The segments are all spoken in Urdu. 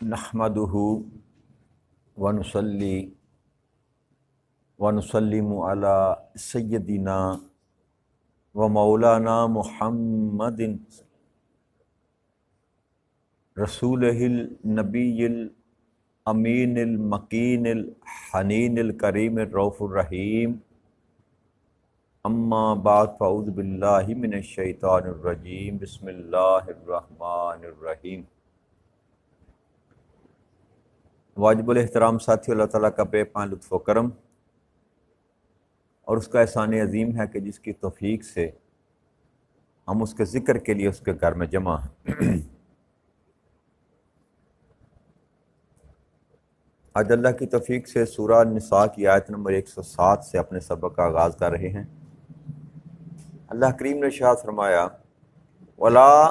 نحمدہ ونصلی ونسلم علی سیدنا و مولانا محمد رسولہ النبی الامین المکین الحنین الکریم الرؤوف الرحیم اما بعد فاعوذ باللہ من الشیطان الرجیم بسم اللہ الرحمن الرحیم۔ واجب الاحترام ساتھی، اللہ تعالیٰ کا بے پناہ لطف و کرم اور اس کا احسان عظیم ہے کہ جس کی توفیق سے ہم اس کے ذکر کے لیے اس کے گھر میں جمع ہیں۔ آج اللہ کی توفیق سے سورہ نساء کی آیت نمبر 107 سے اپنے سبق کا آغاز کر رہے ہیں۔ اللہ کریم نے ارشاد فرمایا وَلَا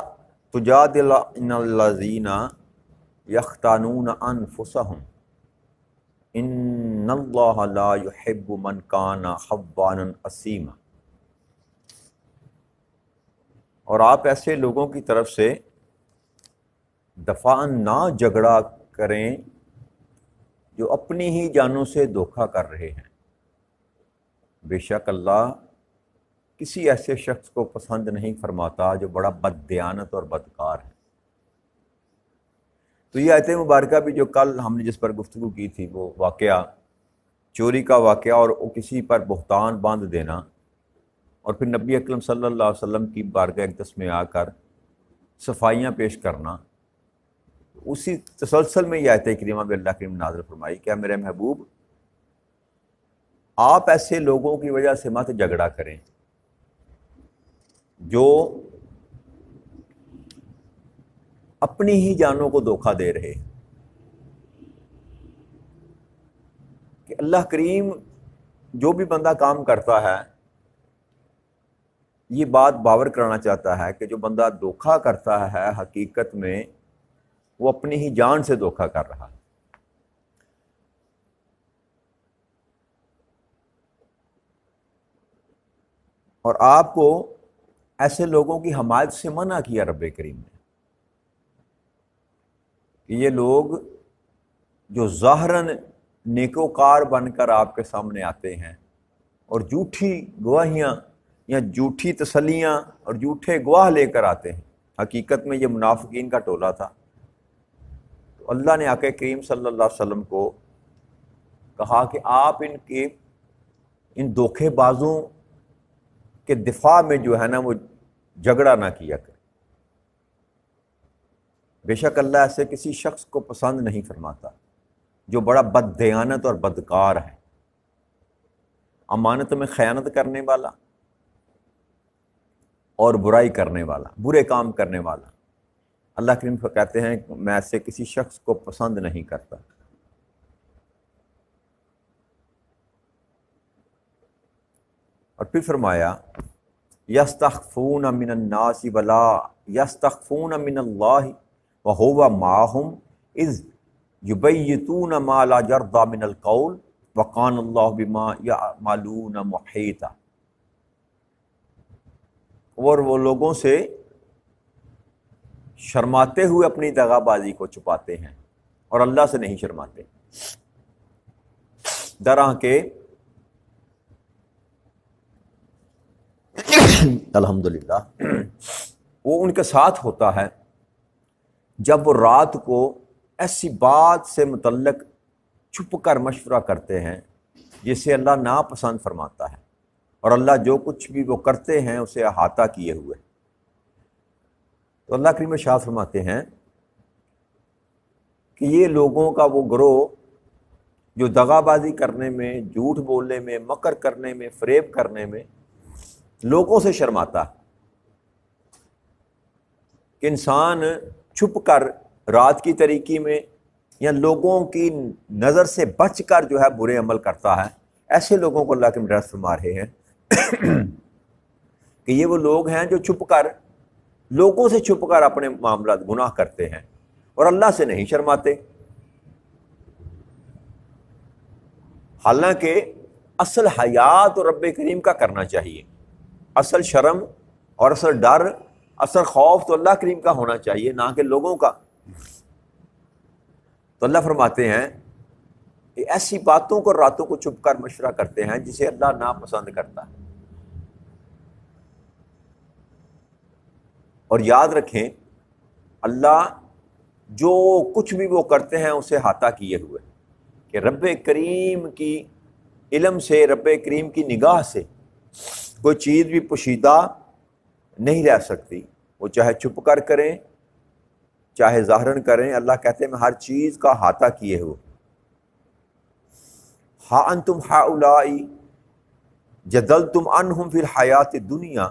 تُجَادِلْ عَنِ الَّذِينَ يَخْتَانُونَ أَنفُسَهُمْ إِنَّ اللَّهَ لَا يُحِبُّ مَنْ كَانَ خَوَّانًا أَثِيمًا۔ اور آپ ایسے لوگوں کی طرف سے دفاع نہ جھگڑا کریں جو اپنی ہی جانوں سے دھوکہ کر رہے ہیں۔ بے شک اللہ کسی ایسے شخص کو پسند نہیں فرماتا جو بڑا بددیانت اور بدکار ہے۔ تو یہ آیت مبارکہ بھی جو کل ہم نے جس پر گفتگو کی تھی، وہ واقعہ چوری کا واقعہ اور وہ کسی پر بہتان باندھ دینا اور پھر نبی اکرم صلی اللہ علیہ وسلم کی بارگاہ اقدس میں آ کر صفائیاں پیش کرنا، اسی تسلسل میں یہ آیت کریمہ بھی اللہ کریم نازل فرمائی کہ میرے محبوب آپ ایسے لوگوں کی وجہ سے مت جھگڑا کریں جو اپنی ہی جانوں کو دھوکہ دے رہے ہیں۔ کہ اللہ کریم جو بھی بندہ کام کرتا ہے یہ بات باور کرانا چاہتا ہے کہ جو بندہ دھوکہ کرتا ہے حقیقت میں وہ اپنی ہی جان سے دھوکہ کر رہا ہے۔ اور آپ کو ایسے لوگوں کی حمایت سے منع کیا رب کریم نے کہ یہ لوگ جو ظاہراً نیکوکار بن کر آپ کے سامنے آتے ہیں اور جھوٹی گواہیاں یا جھوٹی تسلیاں اور جھوٹے گواہ لے کر آتے ہیں، حقیقت میں یہ منافقین کا ٹولہ تھا۔ تو اللہ نے آقا کریم صلی اللہ علیہ وسلم کو کہا کہ آپ ان دھوکے بازوں کے دفاع میں جو ہے نا وہ جھگڑا نہ کیا کریں۔ بے شک اللہ ایسے کسی شخص کو پسند نہیں فرماتا جو بڑا بددیانت اور بدکار ہے، امانت میں خیانت کرنے والا اور برائی کرنے والا، برے کام کرنے والا۔ اللہ کریم کہتے ہیں کہ میں ایسے کسی شخص کو پسند نہیں کرتا۔ اور پھر فرمایا یستخفون من الناس ولا یستخفون من اللہ وہو معہم اذ یبیتون ما لا یرضی من القول وکان اللہ بما یعملون محیطا۔ اور وہ لوگوں سے شرماتے ہوئے اپنی دغا بازی کو چھپاتے ہیں اور اللہ سے نہیں شرماتے، درا کہ الحمدللہ وہ ان کے ساتھ ہوتا ہے جب وہ رات کو ایسی بات سے متعلق چھپ کر مشورہ کرتے ہیں جسے اللہ ناپسند فرماتا ہے، اور اللہ جو کچھ بھی وہ کرتے ہیں اسے احاطہ کیے ہوئے۔ تو اللہ کریم ارشاد فرماتے ہیں کہ یہ لوگوں کا وہ گروہ جو دغا بازی کرنے میں، جھوٹ بولنے میں، مکر کرنے میں، فریب کرنے میں لوگوں سے شرماتا ہے، کہ انسان چھپ کر رات کی تاریکی میں یا لوگوں کی نظر سے بچ کر جو ہے برے عمل کرتا ہے، ایسے لوگوں کو اللہ کے مراد فرما رہے ہیں کہ یہ وہ لوگ ہیں جو چھپ کر لوگوں سے چھپ کر اپنے معاملات گناہ کرتے ہیں اور اللہ سے نہیں شرماتے، حالانکہ اصل حیات اور رب کریم کا کرنا چاہیے، اصل شرم اور اصل ڈر، اصل خوف تو اللہ کریم کا ہونا چاہیے، نہ کہ لوگوں کا۔ تو اللہ فرماتے ہیں کہ ایسی باتوں کو راتوں کو چھپ کر مشورہ کرتے ہیں جسے اللہ ناپسند کرتا ہے۔ اور یاد رکھیں اللہ جو کچھ بھی وہ کرتے ہیں اسے احاطہ کیے ہوئے، کہ رب کریم کی علم سے، رب کریم کی نگاہ سے کوئی چیز بھی پوشیدہ نہیں رہ سکتی، وہ چاہے چھپ کر کریں چاہے ظاہراً کریں، اللہ کہتے ہیں میں ہر چیز کا احاطہ کیے ہوئے۔ ہا انتم ہؤلاء جدلتم عنہم فی الحیات الدنیا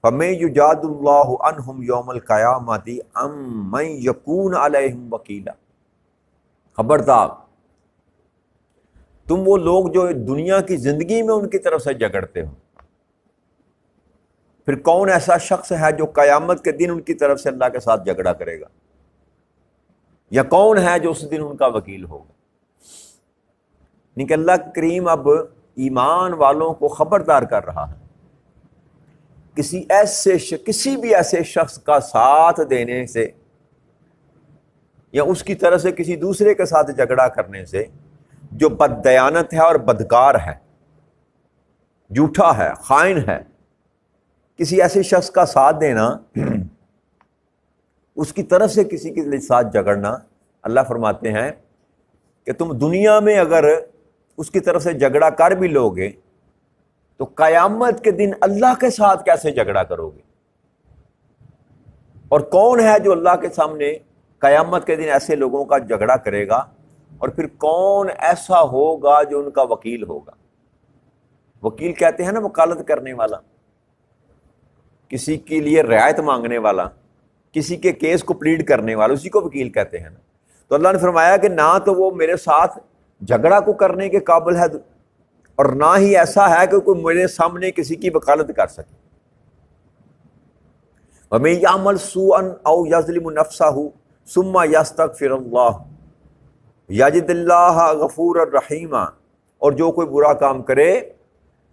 فمن یجادل اللہ عنہم یوم القیامۃ ام من یکون علیہم وکیلا۔ خبردار، تم وہ لوگ جو دنیا کی زندگی میں ان کی طرف سے جھگڑتے ہو، پھر کون ایسا شخص ہے جو قیامت کے دن ان کی طرف سے اللہ کے ساتھ جھگڑا کرے گا، یا کون ہے جو اس دن ان کا وکیل ہوگا؟ یعنی کہ اللہ کریم اب ایمان والوں کو خبردار کر رہا ہے، کسی بھی ایسے شخص کا ساتھ دینے سے یا اس کی طرف سے کسی دوسرے کے ساتھ جھگڑا کرنے سے جو بددیانت ہے اور بدکار ہے، جھوٹا ہے، خائن ہے، کسی ایسے شخص کا ساتھ دینا، اس کی طرف سے کسی کے ساتھ جھگڑنا، اللہ فرماتے ہیں کہ تم دنیا میں اگر اس کی طرف سے جھگڑا کر بھی لوگے تو قیامت کے دن اللہ کے ساتھ کیسے جھگڑا کرو گے؟ اور کون ہے جو اللہ کے سامنے قیامت کے دن ایسے لوگوں کا جھگڑا کرے گا؟ اور پھر کون ایسا ہوگا جو ان کا وکیل ہوگا؟ وکیل کہتے ہیں نا وکالت کرنے والا، کسی کے لیے رعایت مانگنے والا، کسی کے کیس کو پلیڈ کرنے والا، اسی کو وکیل کہتے ہیں نا۔ تو اللہ نے فرمایا کہ نہ تو وہ میرے ساتھ جھگڑا کو کرنے کے قابل ہے اور نہ ہی ایسا ہے کہ کوئی میرے سامنے کسی کی وکالت کر سکے۔ وَمَن يَعْمَلْ سُوءًا أَوْ يَظْلِمُ نَفْسَهُ ثُمَّ يَسْتَغْفِرُ اللَّهَ يَجِدِ اللَّهَ غَفُورًا رَحِيمًا، اور جو کوئی برا کام کرے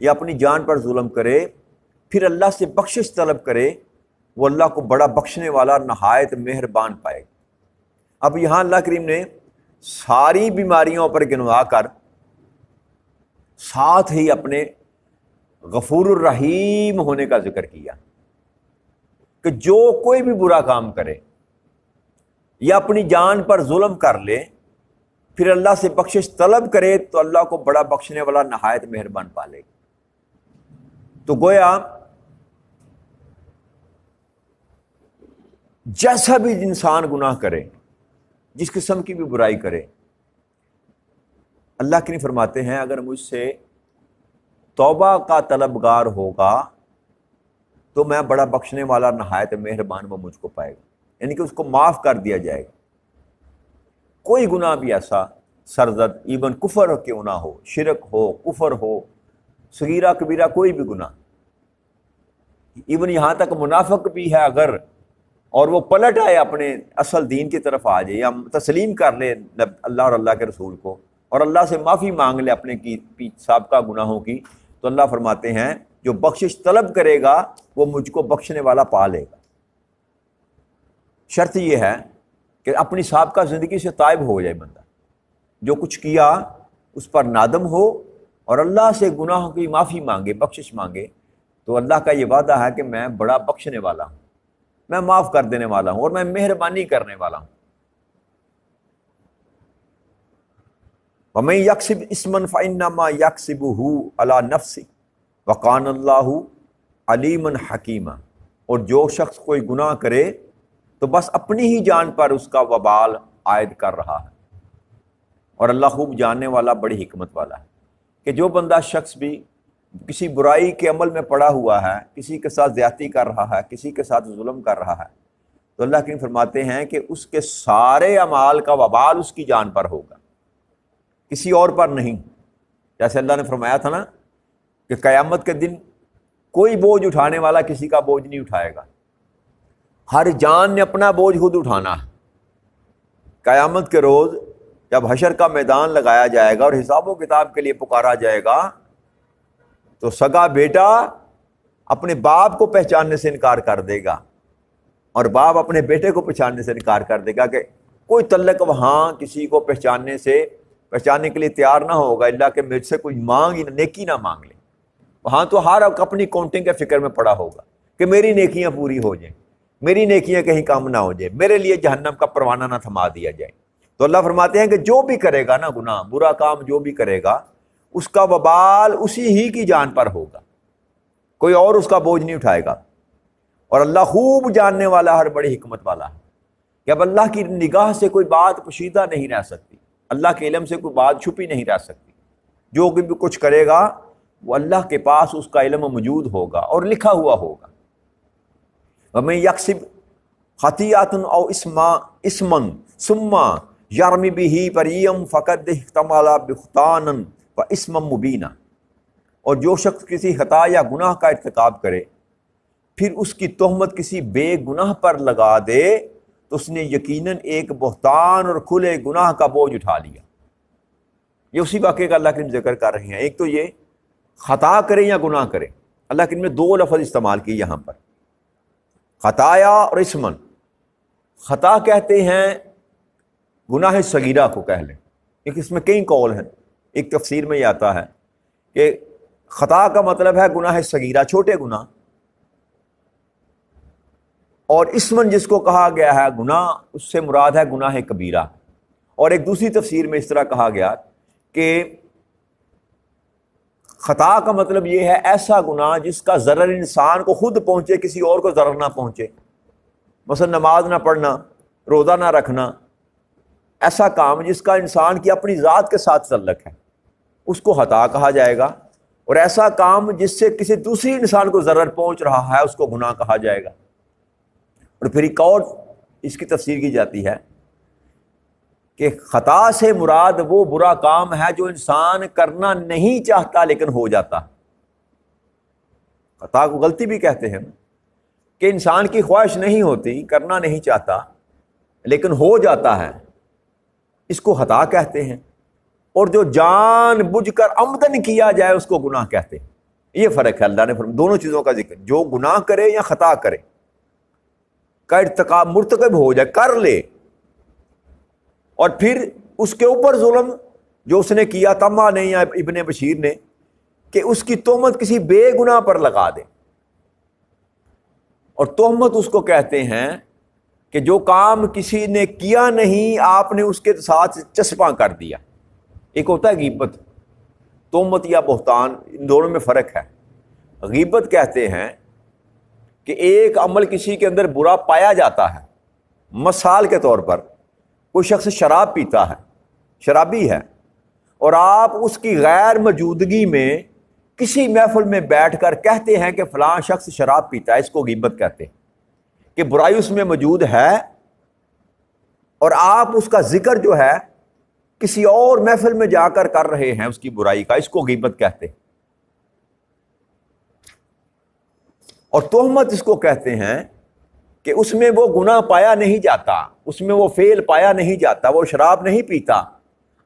یا اپنی جان پر ظلم کرے پھر اللہ سے بخشش طلب کرے، وہ اللہ کو بڑا بخشنے والا نہایت مہربان پائے گا۔ اب یہاں اللہ کریم نے ساری بیماریوں پر گنوا کر ساتھ ہی اپنے غفور الرحیم ہونے کا ذکر کیا، کہ جو کوئی بھی برا کام کرے یا اپنی جان پر ظلم کر لے پھر اللہ سے بخشش طلب کرے تو اللہ کو بڑا بخشنے والا نہایت مہربان پالے گا۔ تو گویا جیسا بھی انسان گناہ کرے، جس قسم کی بھی برائی کرے، اللہ کے لیے فرماتے ہیں اگر مجھ سے توبہ کا طلبگار ہوگا تو میں بڑا بخشنے والا نہایت مہربان وہ مجھ کو پائے گا، یعنی کہ اس کو معاف کر دیا جائے گا۔ کوئی گناہ بھی ایسا سرزد، ایون کفر کیوں نہ ہو، شرک ہو، کفر ہو، صغیرہ کبیرہ کوئی بھی گناہ، ایون یہاں تک منافق بھی ہے اگر اور وہ پلٹ آئے اپنے اصل دین کی طرف آ جائے یا تسلیم کر لے اللہ اور اللہ کے رسول کو اور اللہ سے معافی مانگ لے اپنے کی سابقہ گناہوں کی، تو اللہ فرماتے ہیں جو بخشش طلب کرے گا وہ مجھ کو بخشنے والا پا لے گا۔ شرط یہ ہے کہ اپنی سابقہ زندگی سے تائب ہو جائے بندہ، جو کچھ کیا اس پر نادم ہو اور اللہ سے گناہوں کی معافی مانگے، بخشش مانگے، تو اللہ کا یہ وعدہ ہے کہ میں بڑا بخشنے والا ہوں، میں معاف کر دینے والا ہوں اور میں مہربانی کرنے والا ہوں۔ وَمَن يَكْسِبْ إِثْمًا فَإِنَّمَا يَكْسِبُهُ عَلَى نَفْسِهِ وَكَانَ اللَّهُ عَلِيمًا حَكِيمًا، اور جو شخص کوئی گناہ کرے تو بس اپنی ہی جان پر اس کا وبال عائد کر رہا ہے، اور اللہ خوب جاننے والا، بڑی حکمت والا ہے۔ کہ جو بندہ شخص بھی کسی برائی کے عمل میں پڑا ہوا ہے، کسی کے ساتھ زیادتی کر رہا ہے، کسی کے ساتھ ظلم کر رہا ہے، تو اللہ کریم فرماتے ہیں کہ اس کے سارے اعمال کا وبال اس کی جان پر ہوگا، کسی اور پر نہیں۔ جیسے اللہ نے فرمایا تھا نا کہ قیامت کے دن کوئی بوجھ اٹھانے والا کسی کا بوجھ نہیں اٹھائے گا، ہر جان نے اپنا بوجھ خود اٹھانا ہے۔ قیامت کے روز جب حشر کا میدان لگایا جائے گا اور حساب و کتاب کے لیے پکارا جائے گا تو سگا بیٹا اپنے باپ کو پہچاننے سے انکار کر دے گا اور باپ اپنے بیٹے کو پہچاننے سے انکار کر دے گا کہ کوئی تعلق وہاں کسی کو پہچاننے کے لیے تیار نہ ہوگا اللہ کہ مجھ سے کوئی مانگ ہی نیکی نہ مانگ لے. وہاں تو ہر اپنی کاؤنٹنگ کے فکر میں پڑا ہوگا کہ میری نیکیاں پوری ہو جائیں، میری نیکیاں کہیں کم نہ ہو جائیں، میرے لیے جہنم کا پروانہ نہ تھما دیا جائے. تو اللہ فرماتے ہیں کہ جو بھی کرے گا نا گناہ، برا کام جو بھی کرے گا، اس کا وبال اسی ہی کی جان پر ہوگا، کوئی اور اس کا بوجھ نہیں اٹھائے گا. اور اللہ خوب جاننے والا، ہر بڑی حکمت والا ہے کہ اب اللہ کی نگاہ سے کوئی بات پوشیدہ نہیں رہ سکتی، اللہ کے علم سے کوئی بات چھپی نہیں رہ سکتی. جو بھی کچھ کرے گا وہ اللہ کے پاس اس کا علم موجود ہوگا اور لکھا ہوا ہوگا. وَمَن يَكْسِبْ خَطِيئَةً أَوْ إِثْمًا ثُمَّ يَرْمِ بِهِ بَرِيئًا فَقَدِ احْتَمَلَ بُهْتَانًا وَإِثْمًا مُبِينًا. اور جو شخص کسی خطا یا گناہ کا ارتکاب کرے پھر اس کی تہمت کسی بے گناہ پر لگا دے تو اس نے یقیناً ایک بہتان اور کھلے گناہ کا بوجھ اٹھا لیا. یہ اسی واقعے کا اللہ کریم ذکر کر رہے ہیں. ایک تو یہ خطا کرے یا گناہ کرے، اللہ کریم نے دو لفظ استعمال کیے یہاں پر، خطایا اور اسمن. خطا کہتے ہیں گناہ صغیرہ کو کہہ لیں، ایک اس میں کئی قول ہیں. ایک تفسیر میں یہ آتا ہے کہ خطا کا مطلب ہے گناہ صغیرہ، چھوٹے گناہ، اور اسمن جس کو کہا گیا ہے گناہ، اس سے مراد ہے گناہ کبیرہ. اور ایک دوسری تفسیر میں اس طرح کہا گیا کہ خطا کا مطلب یہ ہے ایسا گناہ جس کا ضرر انسان کو خود پہنچے، کسی اور کو ضرر نہ پہنچے. مثلا نماز نہ پڑھنا، روزہ نہ رکھنا، ایسا کام جس کا انسان کی اپنی ذات کے ساتھ تعلق ہے، اس کو خطا کہا جائے گا. اور ایسا کام جس سے کسی دوسری انسان کو ضرر پہنچ رہا ہے، اس کو گناہ کہا جائے گا. اور پھر ایک اور اس کی تفسیر کی جاتی ہے کہ خطا سے مراد وہ برا کام ہے جو انسان کرنا نہیں چاہتا لیکن ہو جاتا. خطا کو غلطی بھی کہتے ہیں کہ انسان کی خواہش نہیں ہوتی، کرنا نہیں چاہتا لیکن ہو جاتا ہے، اس کو خطا کہتے ہیں. اور جو جان بوجھ کر عمدن کیا جائے اس کو گناہ کہتے ہیں. یہ فرق ہے. اللہ نے دونوں چیزوں کا ذکر، جو گناہ کرے یا خطا کرے کا ارتکاب مرتکب ہو جائے، کر لے، اور پھر اس کے اوپر ظلم جو اس نے کیا، تما نے یا ابن بشیر نے، کہ اس کی تہمت کسی بے گناہ پر لگا دے. اور تہمت اس کو کہتے ہیں کہ جو کام کسی نے کیا نہیں، آپ نے اس کے ساتھ چسپاں کر دیا. ایک ہوتا ہے غیبت، تہمت یا بہتان، ان دونوں میں فرق ہے. غیبت کہتے ہیں کہ ایک عمل کسی کے اندر برا پایا جاتا ہے. مثال کے طور پر کوئی شخص شراب پیتا ہے، شرابی ہے، اور آپ اس کی غیر موجودگی میں کسی محفل میں بیٹھ کر کہتے ہیں کہ فلاں شخص شراب پیتا ہے، اس کو غیبت کہتے ہیں کہ برائی اس میں موجود ہے، اور آپ اس کا ذکر جو ہے کسی اور محفل میں جا کر رہے ہیں اس کی برائی کا، اس کو غیبت کہتے ہیں. اور تہمت اس کو کہتے ہیں کہ اس میں وہ گناہ پایا نہیں جاتا، اس میں وہ فعل پایا نہیں جاتا، وہ شراب نہیں پیتا،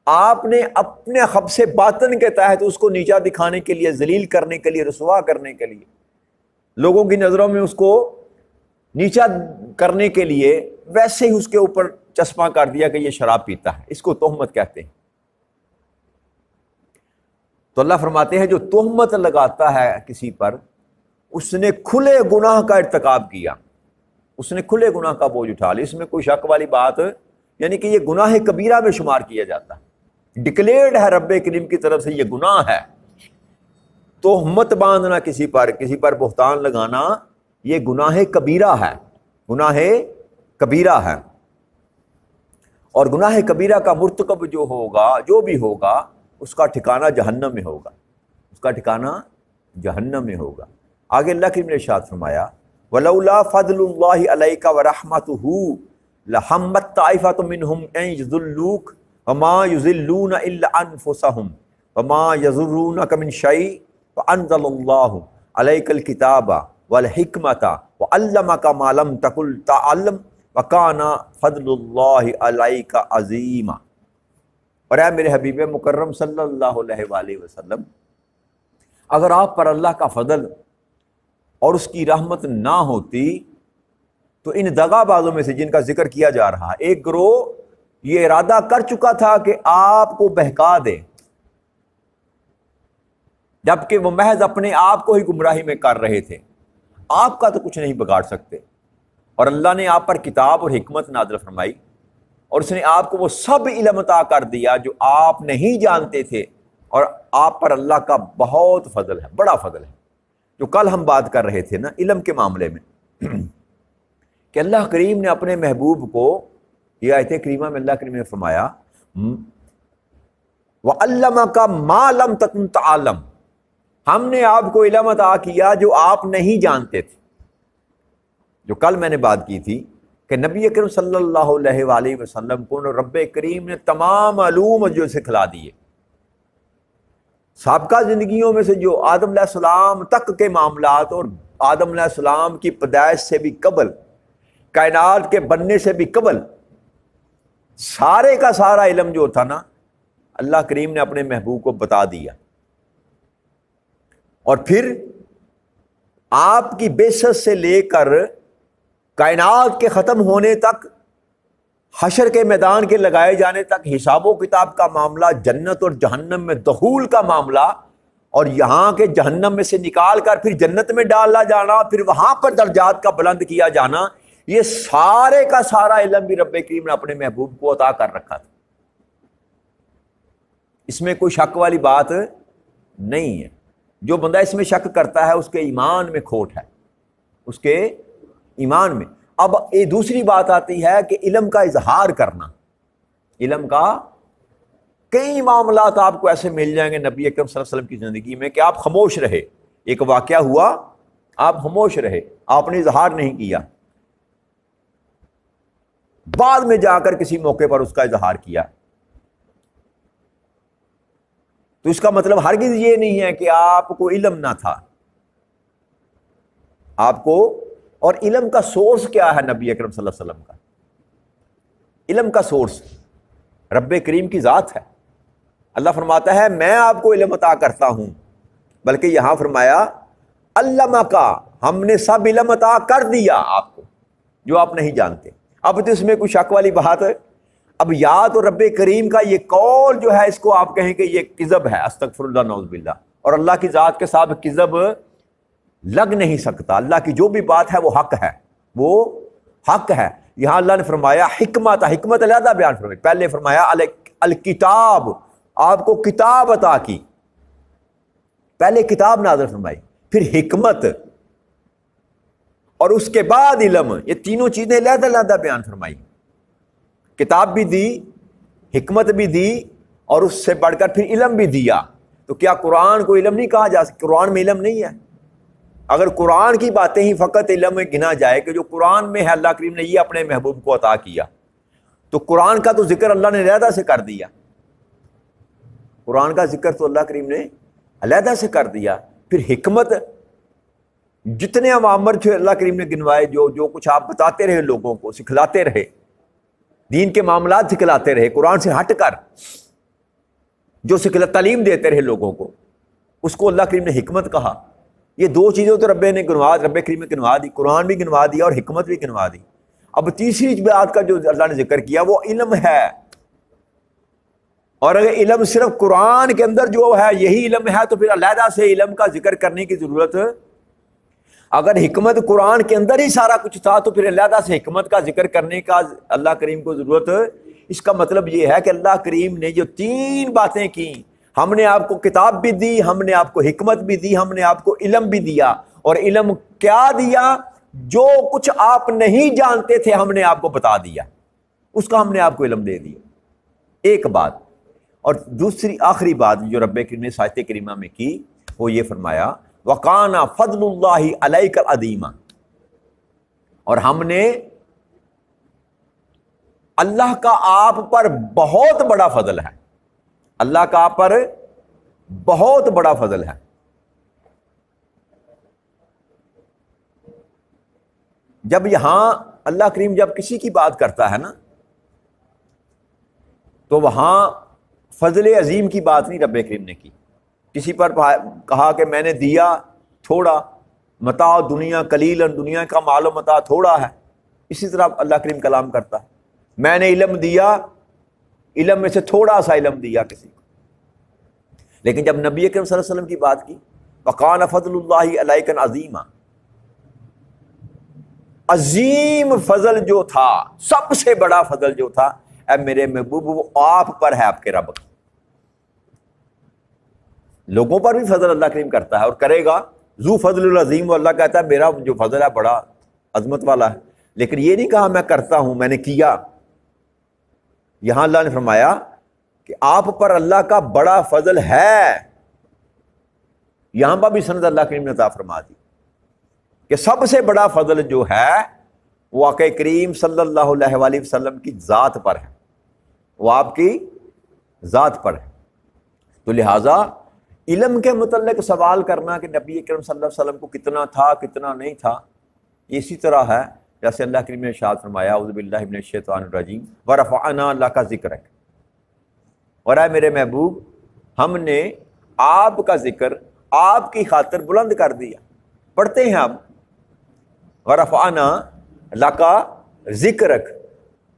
آپ نے اپنے خبث باطن کے تحت اس کو نیچا دکھانے کے لیے، ذلیل کرنے کے لیے، رسوا کرنے کے لیے، لوگوں کی نظروں میں اس کو نیچا کرنے کے لیے ویسے ہی اس کے اوپر چسپاں کر دیا کہ یہ شراب پیتا ہے، اس کو تہمت کہتے ہیں. تو اللہ فرماتے ہیں جو تہمت لگاتا ہے کسی پر، اس نے کھلے گناہ کا ارتکاب کیا، اس نے کھلے گناہ کا بوجھ اٹھا لیا. اس میں کوئی شک والی بات، یعنی کہ یہ گناہ کبیرہ میں شمار کیا جاتا ہے، ڈکلیئرڈ ہے رب کریم کی طرف سے، یہ گناہ ہے. تہمت باندھنا کسی پر بہتان لگانا، یہ گناہ کبیرہ ہے، گناہ کبیرہ ہے. اور گناہ کبیرہ کا مرتکب جو ہوگا، جو بھی ہوگا، اس کا ٹھکانہ جہنم میں ہوگا، اس کا ٹھکانہ جہنم میں ہوگا. آگے اللہ کریم نے ارشاد فرمایا وَلَوْلَا فَضْلُ اللَّهِ عَلَيْكَ وَرَحْمَتُهُ لَهَمَّتْ طَائِفَةٌ مِّنْهُمْ أَن يُضِلُّوكَ وَمَا يُضِلُّونَ إِلَّا أَنفُسَهُمْ وَمَا يَضُرُّونَكَ مِنْ شَيْءٍ فَأَنزَلَ اللَّهُ عَلَيْكَ الْكِتَابَ وَالْحِكْمَةَ وَعَلَّمَكَ مَا لَمْ تَكُنْ تَعْلَمْ وَكَانَ فَضْلُ اللَّهِ عَلَيْكَ عَظِيمًا. اور اے میرے حبیب مکرم صلی اللہ علیہ وآلہ وسلم، اگر آپ پر اللہ کا فضل اور اس کی رحمت نہ ہوتی تو ان دغا بازوں میں سے جن کا ذکر کیا جا رہا، ایک گروہ یہ ارادہ کر چکا تھا کہ آپ کو بہکا دے، جبکہ وہ محض اپنے آپ کو ہی گمراہی میں کر رہے تھے، آپ کا تو کچھ نہیں بگاڑ سکتے۔ اور اللہ نے آپ پر کتاب اور حکمت نازل فرمائی، اور اس نے آپ کو وہ سب علم عطا کر دیا جو آپ نہیں جانتے تھے، اور آپ پر اللہ کا بہت فضل ہے، بڑا فضل ہے۔ جو کل ہم بات کر رہے تھے نا علم کے معاملے میں، کہ اللہ کریم نے اپنے محبوب کو، یہ آیت کریمہ میں اللہ کریم نے فرمایا وَعَلَّمَكَ مَا لَمْ تَكُنْ تَعْلَمْ، ہم نے آپ کو علم عطا کیا جو آپ نہیں جانتے تھے۔ جو کل میں نے بات کی تھی کہ نبی اکرم صلی اللہ علیہ وآلہ وسلم کو رب کریم نے تمام علوم جو سکھلا دیے۔ سابقہ زندگیوں میں سے جو آدم علیہ السلام تک کے معاملات، اور آدم علیہ السلام کی پیدائش سے بھی قبل، کائنات کے بننے سے بھی قبل، سارے کا سارا علم جو تھا نا اللہ کریم نے اپنے محبوب کو بتا دیا۔ اور پھر آپ کی بعثت سے لے کر کائنات کے ختم ہونے تک، حشر کے میدان کے لگائے جانے تک، حساب و کتاب کا معاملہ، جنت اور جہنم میں دخول کا معاملہ، اور یہاں کے جہنم میں سے نکال کر پھر جنت میں ڈالا جانا، پھر وہاں پر درجات کا بلند کیا جانا، یہ سارے کا سارا علم بھی رب کریم نے اپنے محبوب کو عطا کر رکھا تھا۔ اس میں کوئی شک والی بات نہیں ہے۔ جو بندہ اس میں شک کرتا ہے اس کے ایمان میں کھوٹ ہے، اس کے ایمان میں۔ اب یہ دوسری بات آتی ہے کہ علم کا اظہار کرنا۔ علم کا کئی معاملات آپ کو ایسے مل جائیں گے نبی اکرم صلی اللہ علیہ وسلم کی زندگی میں کہ آپ خاموش رہے، ایک واقعہ ہوا آپ خاموش رہے، آپ نے اظہار نہیں کیا، بعد میں جا کر کسی موقع پر اس کا اظہار کیا۔ تو اس کا مطلب ہرگز یہ نہیں ہے کہ آپ کو علم نہ تھا، آپ کو۔ اور علم کا سورس کیا ہے نبی اکرم صلی اللہ علیہ وسلم کا؟ علم کا سورس رب کریم کی ذات ہے۔ اللہ فرماتا ہے میں آپ کو علم عطا کرتا ہوں، بلکہ یہاں فرمایا علمہ کا، ہم نے سب علم عطا کر دیا آپ کو جو آپ نہیں جانتے۔ اب تو اس میں کوئی شک والی بات ہے؟ اب یا تو رب کریم کا یہ قول جو ہے اس کو آپ کہیں کہ یہ کذب ہے، استغفر اللہ نعوذ باللہ، اور اللہ کی ذات کے ساتھ کذب لگ نہیں سکتا۔ اللہ کی جو بھی بات ہے وہ حق ہے، وہ حق ہے۔ یہاں اللہ نے فرمایا حکمت، حکمت علیحدہ بیان فرمائی، پہلے فرمایا الکتاب، آپ کو کتاب عطا کی، پہلے کتاب نازل فرمائی، پھر حکمت، اور اس کے بعد علم۔ یہ تینوں چیزیں علیحدہ علیحدہ بیان فرمائی، کتاب بھی دی، حکمت بھی دی، اور اس سے بڑھ کر پھر علم بھی دیا۔ تو کیا قرآن کو علم نہیں کہا جا سکتا؟ قرآن میں علم نہیں ہے؟ اگر قرآن کی باتیں ہی فقط علم میں گنا جائے کہ جو قرآن میں ہے اللہ کریم نے یہ اپنے محبوب کو عطا کیا، تو قرآن کا تو ذکر اللہ نے علیحدہ سے کر دیا، قرآن کا ذکر تو اللہ کریم نے علیحدہ سے کر دیا۔ پھر حکمت، جتنے اوامر جو اللہ کریم نے گنوائے، جو کچھ آپ بتاتے رہے لوگوں کو، سکھلاتے رہے، دین کے معاملات سکھلاتے رہے، قرآن سے ہٹ کر جو تعلیم دیتے رہے لوگوں کو، اس کو اللہ کریم نے حکمت کہا۔ یہ دو چیزیں تو رب کریم نے گنوا دی، قرآن بھی گنوا دیا اور حکمت بھی گنوا دی۔ اب تیسری بات کا جو اللہ نے ذکر کیا وہ علم ہے، اور اگر علم صرف قرآن کے اندر جو ہے یہی علم ہے تو پھر علیحدہ سے علم کا ذکر کرنے کی ضرورت، اگر حکمت قرآن کے اندر ہی سارا کچھ تھا تو پھر علیحدہ سے حکمت کا ذکر کرنے کا اللہ کریم کو ضرورت۔ اس کا مطلب یہ ہے کہ اللہ کریم نے جو تین باتیں کی، ہم نے آپ کو کتاب بھی دی، ہم نے آپ کو حکمت بھی دی، ہم نے آپ کو علم بھی دیا، اور علم کیا دیا؟ جو کچھ آپ نہیں جانتے تھے ہم نے آپ کو بتا دیا، اس کا ہم نے آپ کو علم دے دیا، ایک بات۔ اور دوسری آخری بات جو رب کریم نے آیت کریمہ میں کی وہ یہ فرمایا وَقَانَ فَضْلُ اللَّهِ عَلَيْكَ عَظِیمًا، اور ہم نے اللہ کا آپ پر بہت بڑا فضل ہے، اللہ کا آپ پر بہت بڑا فضل ہے۔ جب یہاں اللہ کریم جب کسی کی بات کرتا ہے نا تو وہاں فضل عظیم کی بات نہیں رب کریم نے کی، کسی پر کہا کہ میں نے دیا تھوڑا، متاع دنیا قلیلاً، دنیا کا مال و متاع تھوڑا ہے، اسی طرح اللہ کریم کلام کرتا ہے۔ میں نے علم دیا علم میں سے تھوڑا سا علم دیا کسی کو. لیکن جب نبی اکرم صلی اللہ علیہ وسلم کی بات کی، وَقَانَ فَضْلُ اللَّهِ عَلَيْكَ عَظِيمًا، عظیم فضل جو تھا، سب سے بڑا فضل جو تھا، اے میرے محبوب، وہ آپ پر ہے، آپ کے رب کا. لوگوں پر بھی فضل اللہ کریم کرتا ہے اور کرے گا. ذو فضل العظیم، وہ اللہ کہتا ہے میرا جو فضل ہے بڑا عظمت والا ہے. لیکن یہ نہیں کہا میں کرتا ہوں، میں نے کیا. یہاں اللہ نے فرمایا کہ آپ پر اللہ کا بڑا فضل ہے. یہاں پر بھی سند اللہ کریم نے عطا فرما دی کہ سب سے بڑا فضل جو ہے وہ آقا کریم صلی اللہ علیہ وآلہ وسلم کی ذات پر ہے، وہ آپ کی ذات پر ہے. تو لہٰذا علم کے متعلق سوال کرنا کہ نبی اکرم صلی اللہ علیہ وسلم کو کتنا تھا کتنا نہیں تھا، یہ اسی طرح ہے جیسے اللہ کریم نے ارشاد فرمایا اعوذ باللہ من الشیطان الرجیم ورفعنا لک ذکرک، اور اے میرے محبوب ہم نے آپ کا ذکر آپ کی خاطر بلند کر دیا. پڑھتے ہیں اب ورفعنا لک ذکرک،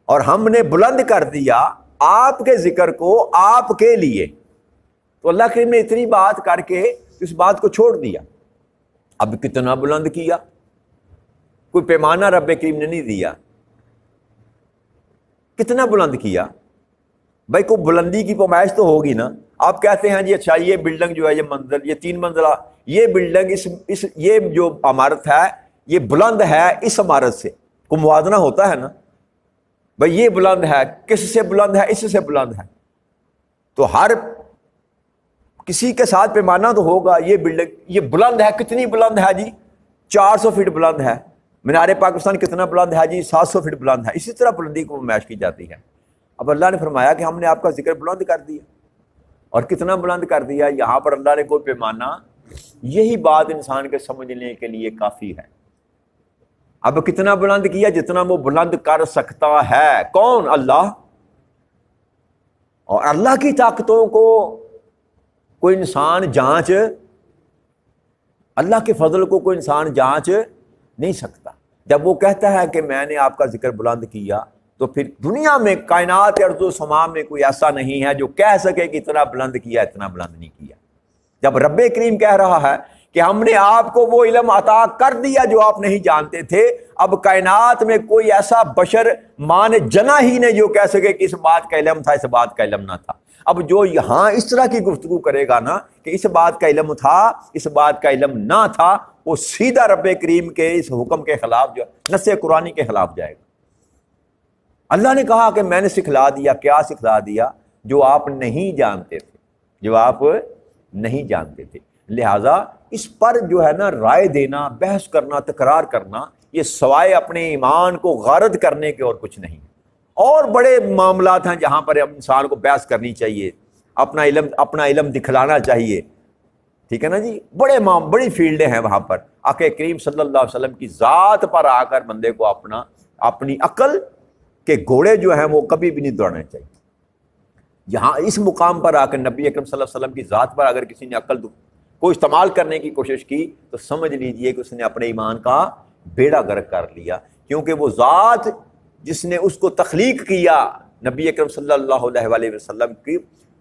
اور ہم نے بلند کر دیا آپ کے ذکر کو آپ کے لیے. تو اللہ کریم نے اتنی بات کر کے اس بات کو چھوڑ دیا. اب کتنا بلند کیا، کوئی پیمانہ رب کریم نے نہیں دیا. کتنا بلند کیا بھائی، کوئی بلندی کی پیمائش تو ہوگی نا. آپ کہتے ہیں جی اچھا یہ بلڈنگ جو ہے یہ منزل، یہ 3 منزلہ یہ بلڈنگ یہ جو عمارت ہے یہ بلند ہے اس عمارت سے، کوئی موازنہ ہوتا ہے نا بھائی، یہ بلند ہے، کس سے بلند ہے؟ اس سے بلند ہے. تو ہر کسی کے ساتھ پیمانہ تو ہوگا. یہ بلڈنگ یہ بلند ہے، کتنی بلند ہے جی؟ 400 فٹ بلند ہے. مینار پاکستان کتنا بلند ہے جی؟ 700 فٹ بلند ہے. اسی طرح بلندی کو پیمائش کی جاتی ہے. اب اللہ نے فرمایا کہ ہم نے آپ کا ذکر بلند کر دیا. اور کتنا بلند کر دیا؟ یہاں پر اللہ نے کوئی پیمانہ، یہی بات انسان کے سمجھنے کے لیے کافی ہے. اب کتنا بلند کیا؟ جتنا وہ بلند کر سکتا ہے. کون؟ اللہ. اور اللہ کی طاقتوں کو کوئی انسان جانچ، اللہ کے فضل کو کوئی انسان جانچ نہیں سکتا. جب وہ کہتا ہے کہ میں نے آپ کا ذکر بلند کیا، تو پھر دنیا میں کائنات ارض و سما میں کوئی ایسا نہیں ہے جو کہہ سکے کہ اتنا بلند کیا، اتنا بلند نہیں کیا. جب رب کریم کہہ رہا ہے کہ ہم نے آپ کو وہ علم عطا کر دیا جو آپ نہیں جانتے تھے، اب کائنات میں کوئی ایسا بشر مان جنا ہی نہیں جو کہہ سکے کہ اس بات کا علم تھا، اس بات کا علم نہ تھا. اب جو یہاں اس طرح کی گفتگو کرے گا نا کہ اس بات کا علم تھا، اس بات کا علم نہ تھا، وہ سیدھا رب کریم کے اس حکم کے خلاف، جو نص قرآنی کے خلاف جائے گا. اللہ نے کہا کہ میں نے سکھلا دیا. کیا سکھلا دیا؟ جو آپ نہیں جانتے تھے، جو آپ نہیں جانتے تھے. لہٰذا اس پر جو ہے نا رائے دینا، بحث کرنا، تکرار کرنا، یہ سوائے اپنے ایمان کو غارت کرنے کے اور کچھ نہیں. اور بڑے معاملات ہیں جہاں پر انسان کو بحث کرنی چاہیے، اپنا علم دکھلانا چاہیے. ٹھیک ہے نا جی، بڑی فیلڈیں ہیں وہاں پر. آقا کریم صلی اللہ علیہ وسلم کی ذات پر آ کر بندے کو اپنی عقل کے گھوڑے جو ہیں وہ کبھی بھی نہیں دوڑنے چاہیے. یہاں اس مقام پر آ کر نبی اکرم صلی اللہ علیہ وسلم کی ذات پر اگر کسی نے عقل کو استعمال کرنے کی کوشش کی تو سمجھ لیجئے کہ اس نے اپنے ایمان کا بیڑا غرق کر لیا. کیونکہ وہ ذات جس نے اس کو تخلیق کیا، نبی اکرم صلی اللہ علیہ وآلہ وسلم کی،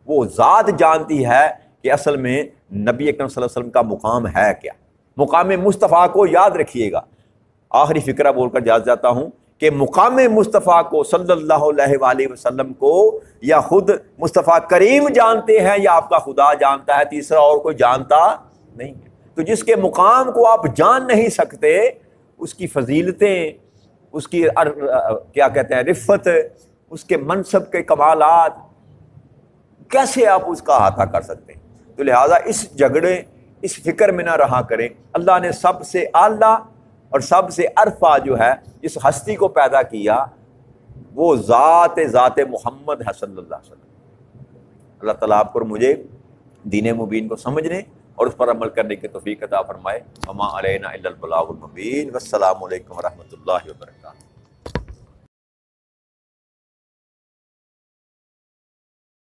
وہ ذات جانتی ہے کہ اصل میں نبی اکرم صلی اللہ علیہ وسلم کا مقام ہے کیا. مقام مصطفیٰ کو یاد رکھیے گا. آخری فقرہ بول کر جاتا جاتا ہوں کہ مقام مصطفیٰ کو صلی اللہ علیہ وآلہ وسلم کو یا خود مصطفیٰ کریم جانتے ہیں یا آپ کا خدا جانتا ہے، تیسرا اور کوئی جانتا نہیں ہے. تو جس کے مقام کو آپ جان نہیں سکتے، اس کی فضیلتیں، اس کی کیا کہتے ہیں رفت، اس کے منصب کے کمالات کیسے آپ اس کا احاطہ کر سکتے ہیں؟ تو لہٰذا اس جھگڑے، اس فکر میں نہ رہا کریں. اللہ نے سب سے اعلیٰ اور سب سے عرفہ جو ہے اس ہستی کو پیدا کیا، وہ ذات محمد ہے صلی اللہ علیہ وسلم. اللہ تعالیٰ آپ کو مجھے دین مبین کو سمجھنے اور اس پر عمل کرنے کی توفیق عطا فرمائے. وما علینا الا البلاغ المبین. والسلام علیکم ورحمۃ اللہ وبرکاتہ.